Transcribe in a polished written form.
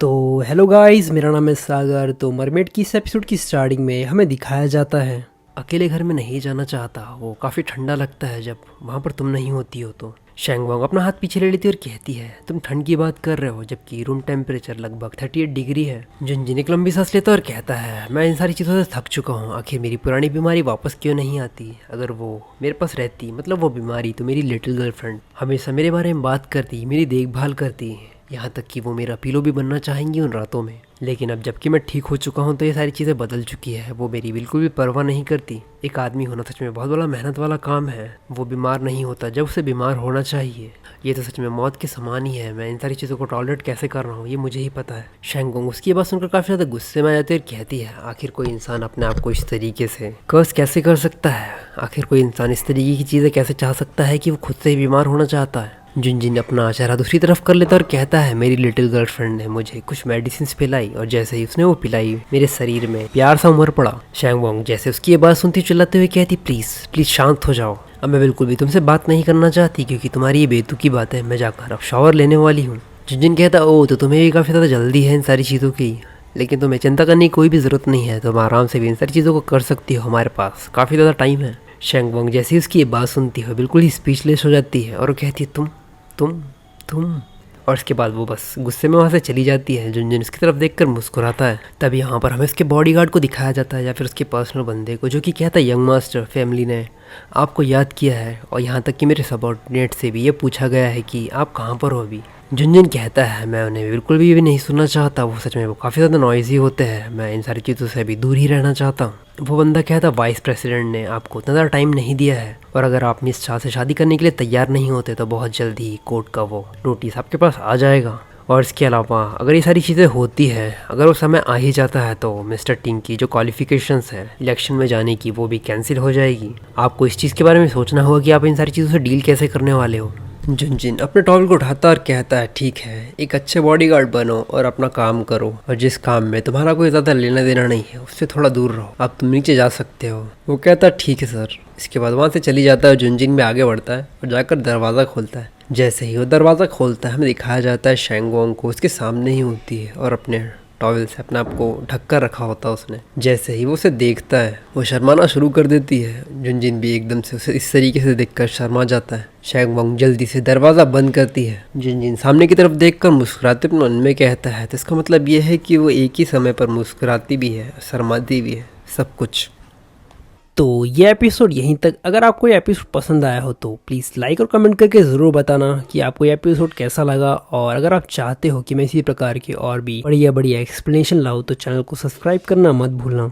तो hello guys, मेरा नाम है सागर। तो मरमेड की इस एपिसोड की स्टार्टिंग में हमें दिखाया जाता है अकेले घर में नहीं जाना चाहता। वो काफ़ी ठंडा लगता है जब वहाँ पर तुम नहीं होती हो। तो शैंगवांग अपना हाथ पीछे ले लेती है और कहती है, तुम ठंड की बात कर रहे हो जबकि रूम टेम्परेचर लगभग 38 डिग्री है। जुनजिन एक लंबी सांस लेता है और कहता है, मैं इन सारी चीज़ों से थक चुका हूँ। आखिर मेरी पुरानी बीमारी वापस क्यों नहीं आती? अगर वो मेरे पास रहती, मतलब वो बीमारी, तो मेरी लिटिल गर्लफ्रेंड हमेशा मेरे बारे में बात करती, मेरी देखभाल करती, यहाँ तक कि वो मेरा पिलो भी बनना चाहेंगी उन रातों में। लेकिन अब जबकि मैं ठीक हो चुका हूँ तो ये सारी चीज़ें बदल चुकी है। वो मेरी बिल्कुल भी परवाह नहीं करती। एक आदमी होना सच में बहुत बड़ा मेहनत वाला काम है। वो बीमार नहीं होता जब उसे बीमार होना चाहिए। ये तो सच में मौत के समान ही है। मैं इन सारी चीज़ों को टॉलरेट कैसे कर रहा हूँ ये मुझे ही पता है। शैंगोंग उसकी बात सुनकर काफ़ी ज़्यादा गुस्से में आ जाती है और कहती है, आखिर कोई इंसान अपने आप को इस तरीके से कर्स कैसे कर सकता है? आखिर कोई इंसान इस तरीके की चीज़ें कैसे चाह सकता है कि वो खुद से ही बीमार होना चाहता है? जुनजिन अपना चेहरा दूसरी तरफ कर लेता और कहता है, मेरी लिटिल गर्लफ्रेंड ने मुझे कुछ मेडिसिन पिलाई और जैसे ही उसने वो पिलाई मेरे शरीर में प्यार सा उमड़ पड़ा। शैंगवांग जैसे उसकी ये बात सुनती चिल्लाते हुए कहती, प्लीज़ प्लीज़ शांत हो जाओ। अब मैं बिल्कुल भी तुमसे बात नहीं करना चाहती क्योंकि तुम्हारी ये बेतुकी बात है। मैं जाकर अब शावर लेने वाली हूँ। जुनजिन कहता, ओ तो तुम्हें भी काफ़ी ज़्यादा जल्दी है इन सारी चीज़ों की, लेकिन तुम्हें चिंता करने की कोई भी ज़रूरत नहीं है। तुम आराम से भी इन सारी चीज़ों को कर सकती हो, हमारे पास काफ़ी ज़्यादा टाइम है। शैंगवांग जैसे ही उसकी ये बात सुनती है बिल्कुल ही स्पीचलेस हो जाती है और वो कहती है, तुम और उसके बाद वो बस गुस्से में वहाँ से चली जाती है। जुनजुन उसकी तरफ देखकर मुस्कुराता है। तभी यहाँ पर हमें उसके बॉडीगार्ड को दिखाया जाता है या फिर उसके पर्सनल बंदे को, जो कि कहता है, यंग मास्टर, फैमिली ने आपको याद किया है और यहाँ तक कि मेरे सबॉर्डिनेट से भी ये पूछा गया है कि आप कहाँ पर हो अभी। जुनजुन कहता है, मैं उन्हें बिल्कुल भी नहीं सुनना चाहता। वो सच में वो काफ़ी ज़्यादा नॉइजी होते हैं। मैं इन सारी चीज़ों से अभी दूर ही रहना चाहता हूँ। वो बंदा कहता, वाइस प्रेसिडेंट ने आपको उतना ज़्यादा टाइम नहीं दिया है और अगर आप मिस शाह से शादी करने के लिए तैयार नहीं होते तो बहुत जल्द ही कोर्ट का वो नोटिस आपके पास आ जाएगा। और इसके अलावा अगर ये सारी चीज़ें होती हैं, अगर वो समय आ ही जाता है तो मिस्टर टिंग की जो क्वालिफिकेशंस है इलेक्शन में जाने की, वो भी कैंसिल हो जाएगी। आपको इस चीज़ के बारे में सोचना होगा कि आप इन सारी चीज़ों से डील कैसे करने वाले हो। जुनजिन अपने टॉवल को उठाता और कहता है, ठीक है, एक अच्छे बॉडीगार्ड बनो और अपना काम करो और जिस काम में तुम्हारा कोई ज़्यादा लेना देना नहीं है उससे थोड़ा दूर रहो। अब तुम नीचे जा सकते हो। वो कहता है, ठीक है सर। इसके बाद वहाँ से चली जाता है। जुनजिन भी आगे बढ़ता है और जाकर दरवाज़ा खोलता है। जैसे ही वो दरवाज़ा खोलता है हमें दिखाया जाता है शैंगवांग को उसके सामने ही होती है और अपने टॉवल से अपने आप को ढक कर रखा होता है उसने। जैसे ही वो उसे देखता है वो शर्माना शुरू कर देती है। जुनजिन भी एकदम से उसे इस तरीके से देखकर शर्मा जाता है। शैंगवांग जल्दी से दरवाज़ा बंद करती है। जुनजिन सामने की तरफ देखकर मुस्कुराते अपने मन में कहता है, तो इसका मतलब ये है कि वो एक ही समय पर मुस्कुराती भी है, शर्माती भी है, सब कुछ। तो ये एपिसोड यहीं तक। अगर आपको ये एपिसोड पसंद आया हो तो प्लीज़ लाइक और कमेंट करके ज़रूर बताना कि आपको ये एपिसोड कैसा लगा। और अगर आप चाहते हो कि मैं इसी प्रकार के और भी बढ़िया बढ़िया एक्सप्लेनेशन लाऊं तो चैनल को सब्सक्राइब करना मत भूलना।